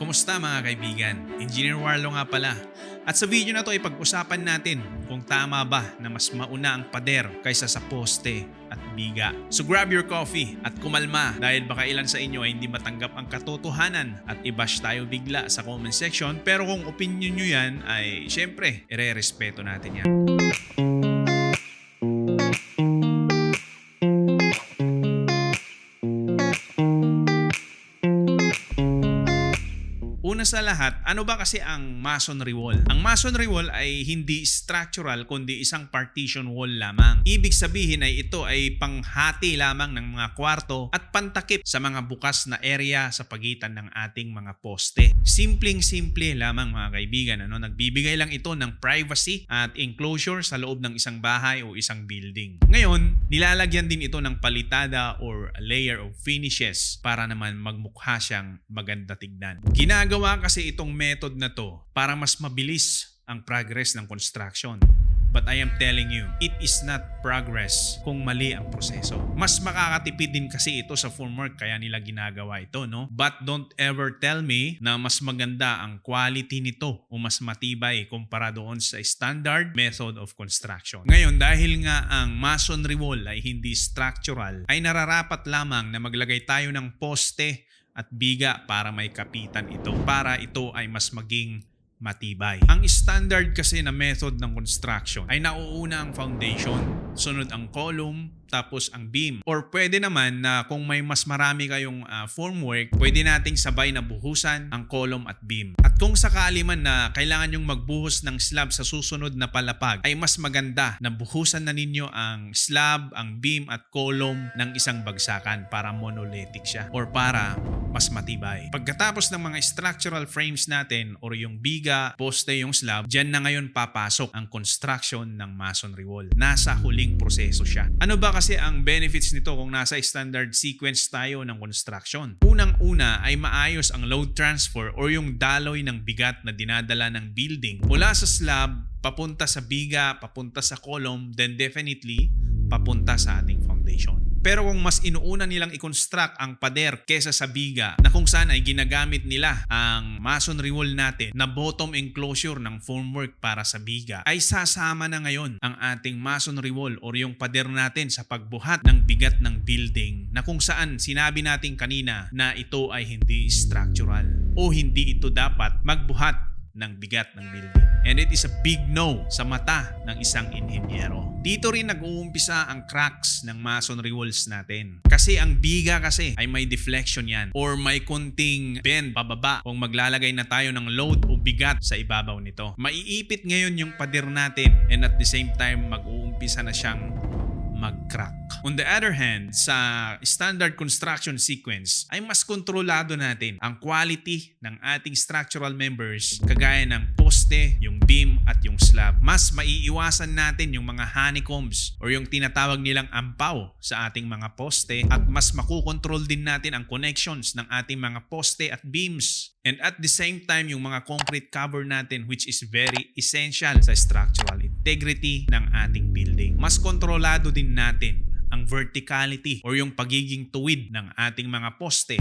Kumusta mga kaibigan? Engineer Warlo nga pala. At sa video na to ay pag-usapan natin kung tama ba na mas mauna ang pader kaysa sa poste at biga. So grab your coffee at kumalma dahil baka ilan sa inyo ay hindi matanggap ang katotohanan at i-bash tayo bigla sa comment section. Pero kung opinion nyo yan ay syempre, ire-respeto natin yan. Una sa lahat, ano ba kasi ang masonry wall? Ang masonry wall ay hindi structural kundi isang partition wall lamang. Ibig sabihin ay ito ay panghati lamang ng mga kwarto at pantakip sa mga bukas na area sa pagitan ng ating mga poste. Simpleng-simple lamang mga kaibigan. Nagbibigay lang ito ng privacy at enclosure sa loob ng isang bahay o isang building. Ngayon, nilalagyan din ito ng palitada or a layer of finishes para naman magmukha siyang maganda tignan. Ginagawa kasi itong method na to para mas mabilis ang progress ng construction. But I am telling you, it is not progress kung mali ang proseso. Mas makakatipid din kasi ito sa formwork kaya nila ginagawa ito, no? But don't ever tell me na mas maganda ang quality nito o mas matibay kumpara doon sa standard method of construction. Ngayon, dahil nga ang masonry wall ay hindi structural, ay nararapat lamang na maglagay tayo ng poste at biga para may kapitan ito, para ito ay mas maging matibay. Ang standard kasi na method ng construction ay nauuna ang foundation, sunod ang column, tapos ang beam. Or pwede naman na kung may mas marami kayong formwork, pwede nating sabay na buhusan ang column at beam. At kung sakali man na kailangan yung magbuhos ng slab sa susunod na palapag, ay mas maganda na buhusan na ninyo ang slab, ang beam at column ng isang bagsakan para monolithic siya or para mas matibay. Pagkatapos ng mga structural frames natin or yung biga, poste, yung slab, dyan na ngayon papasok ang construction ng masonry wall. Nasa huling proseso siya. Ano ba kasi ang benefits nito kung nasa standard sequence tayo ng construction? Unang-una ay maayos ang load transfer or yung daloy ng bigat na dinadala ng building mula sa slab, papunta sa biga, papunta sa column, then definitely papunta sa ating foundation. Pero kung mas inuuna nilang i-construct ang pader kesa sa biga na kung saan ay ginagamit nila ang masonry wall natin na bottom enclosure ng formwork para sa biga, ay sasama na ngayon ang ating masonry wall or yung pader natin sa pagbuhat ng bigat ng building na kung saan sinabi natin kanina na ito ay hindi structural o hindi ito dapat magbuhat ng bigat ng building. And it is a big no sa mata ng isang inhinyero. Dito rin nag-uumpisa ang cracks ng masonry walls natin. Kasi ang biga kasi ay may deflection yan or may kunting bend pababa kung maglalagay na tayo ng load o bigat sa ibabaw nito. Maiipit ngayon yung pader natin and at the same time mag-uumpisa na siyang mag-crack. On the other hand, sa standard construction sequence ay mas kontrolado natin ang quality ng ating structural members kagaya ng poste, yung beam at yung slab. Mas maiiwasan natin yung mga honeycombs or yung tinatawag nilang ampaw sa ating mga poste at mas makukontrol din natin ang connections ng ating mga poste at beams. And at the same time, yung mga concrete cover natin which is very essential sa structural integrity ng ating building. Mas kontrolado din natin ang verticality or yung pagiging tuwid ng ating mga poste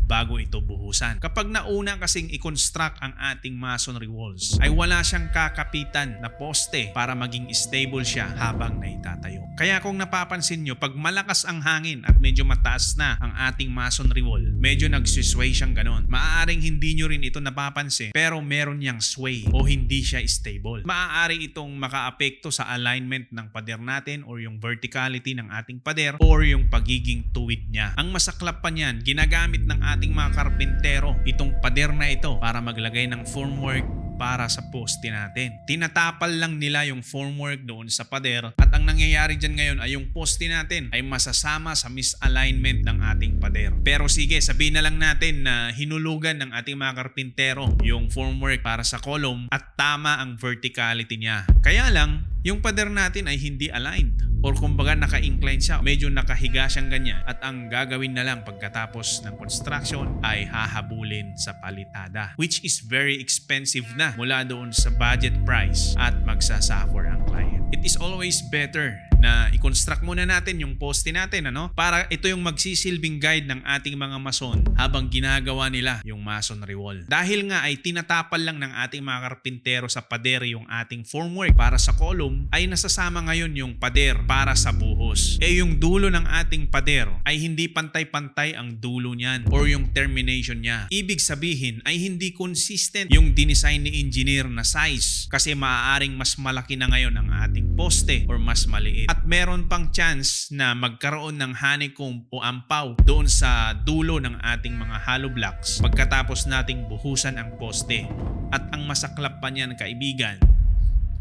bago ito buhusan. Kapag nauna kasing i-construct ang ating masonry walls, ay wala siyang kakapitan na poste para maging stable siya habang naitatayo. Kaya kung napapansin nyo, pag malakas ang hangin at medyo mataas na ang ating masonry wall, medyo nagsisway siyang ganon. Maaaring hindi nyo rin ito napapansin, pero meron niyang sway o hindi siya stable. Maaari itong makaapekto sa alignment ng pader natin or yung verticality ng ating pader or yung pagiging tuwid niya. Ang masaklap pa niyan, ginagamit ng ating mga karpentero itong pader na ito para maglagay ng formwork para sa poste natin. Tinatapal lang nila yung formwork doon sa pader at ang nangyayari dyan ngayon ay yung poste natin ay masasama sa misalignment ng ating pader. Pero sige, sabihin na lang natin na hinulugan ng ating mga karpentero yung formwork para sa column at tama ang verticality niya. Kaya lang, yung pader natin ay hindi aligned or kumbaga naka-incline siya, medyo nakahiga siyang ganyan at ang gagawin na lang pagkatapos ng construction ay hahabulin sa palitada which is very expensive na mula doon sa budget price at magsasuffer ang client. It is always better na i-construct muna natin yung poste natin, ano? Para ito yung magsisilbing guide ng ating mga mason habang ginagawa nila yung masonry wall. Dahil nga ay tinatapal lang ng ating mga karpintero sa pader yung ating formwork para sa column, ay nasasama ngayon yung pader para sa buhos. Yung dulo ng ating pader ay hindi pantay-pantay ang dulo niyan or yung termination niya. Ibig sabihin ay hindi consistent yung dinesign ni engineer na size kasi maaaring mas malaki na ngayon ang ating poste or mas maliit. At meron pang chance na magkaroon ng honeycomb o ampaw doon sa dulo ng ating mga hollow blocks pagkatapos nating buhusan ang poste. At ang masaklap pa niyan, kaibigan,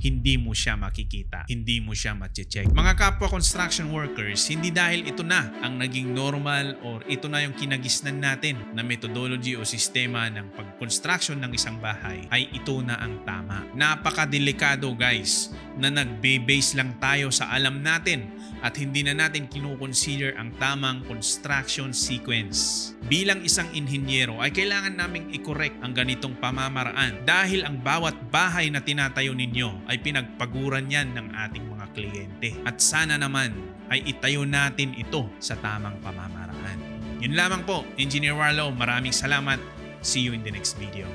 hindi mo siya makikita, hindi mo siya ma-check. Mga kapwa construction workers, hindi dahil ito na ang naging normal or ito na yung kinagisnan natin na methodology o sistema ng pag-construction ng isang bahay, ay ito na ang tama. Napakadelikado guys na nagbe-base lang tayo sa alam natin at hindi na natin kinukonsider ang tamang construction sequence. Bilang isang inhinyero ay kailangan naming i-correct ang ganitong pamamaraan dahil ang bawat bahay na tinatayo ninyo ay pinagpaguran yan ng ating mga kliyente. At sana naman ay itayo natin ito sa tamang pamamaraan. Yun lamang po, Engineer Warlow, maraming salamat. See you in the next video.